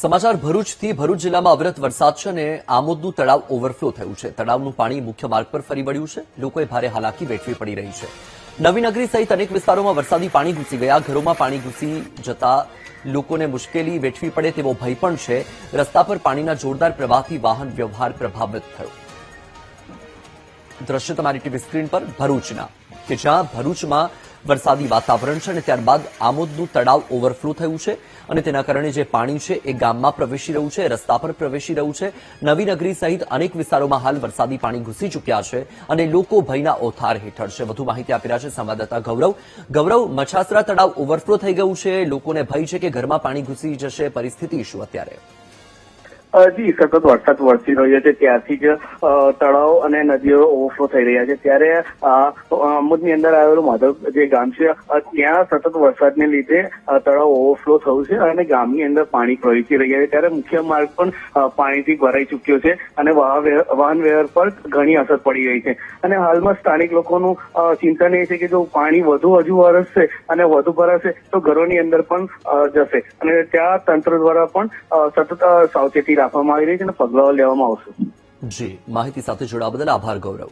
સમાચાર ભરૂચથી ભરૂચ જિલ્લામાં અવિરત વરસાદ છે અને આમોદનું તળાવ ઓવરફ્લો થયું છે। તળાવનું પાણી મુખ્ય માર્ગ પર ફરી વળ્યું છે। લોકોએ ભારે હાલાકી વેઠવી પડી રહી છે। નવીનગરી સહિત અનેક વિસ્તારોમાં વરસાદી પાણી ઘૂસી ગયા। ઘરોમાં પાણી ઘૂસી જતા લોકોને મુશ્કેલી વેઠવી પડે તેવો ભય પણ છે। રસ્તા પર પાણીના જોરદાર પ્રવાહથી વાહન વ્યવહાર પ્રભાવિત થયો। દ્રશ્ય તમારી ટીવી સ્ક્રીન પર ભરૂચના કે જ્યાં ભરૂચમાં વરસાદી વાતાવરણ છે અને ત્યારબાદ આમોદનું તળાવ ઓવરફ્લો થયું છે અને તેના કારણે જે પાણી છે એ ગામમાં પ્રવેશી રહ્યું છે, રસ્તા પર પ્રવેશી રહ્યું છે। નવીનગરી સહિત અનેક વિસ્તારોમાં હાલ વરસાદી પાણી ઘૂસી ચૂક્યા છે અને લોકો ભયના ઓથાર હેઠળ છે। વધુ માહિતી આપી રહ્યા છે સંવાદદાતા ગૌરવ। મછાસરા તળાવ ઓવરફ્લો થઈ ગયું છે, લોકોને ભય છે કે ઘરમાં પાણી ઘૂસી જશે, પરિસ્થિતિ શું અત્યારે? જી, સતત વરસાદ વરસી રહ્યો છે ત્યારથી જ તળાવ અને નદીઓ ઓવરફ્લો થઈ રહ્યા છે। ત્યારે આમોદની અંદર આવેલું માધવ જે ગામ છે ત્યાં સતત વરસાદને લીધે તળાવ ઓવરફ્લો થયું છે અને ગામની અંદર પાણી પ્રવેશી રહ્યા છે। ત્યારે મુખ્ય માર્ગ પણ પાણીથી ભરાઈ ચૂક્યો છે અને વાહન વ્યવહાર પર ઘણી અસર પડી રહી છે। અને હાલમાં સ્થાનિક લોકોનું ચિંતન એ છે કે જો પાણી હજુ વરસશે અને વધુ ભરાશે તો ઘરોની અંદર પણ જશે અને ત્યાં તંત્ર દ્વારા પણ સતત સાવચેતી રાખવામાં આવી રહી છે અને પગલાઓ લેવામાં આવશે। જી, માહિતી સાથે જોડાવા બદલ આભાર ગૌરવ।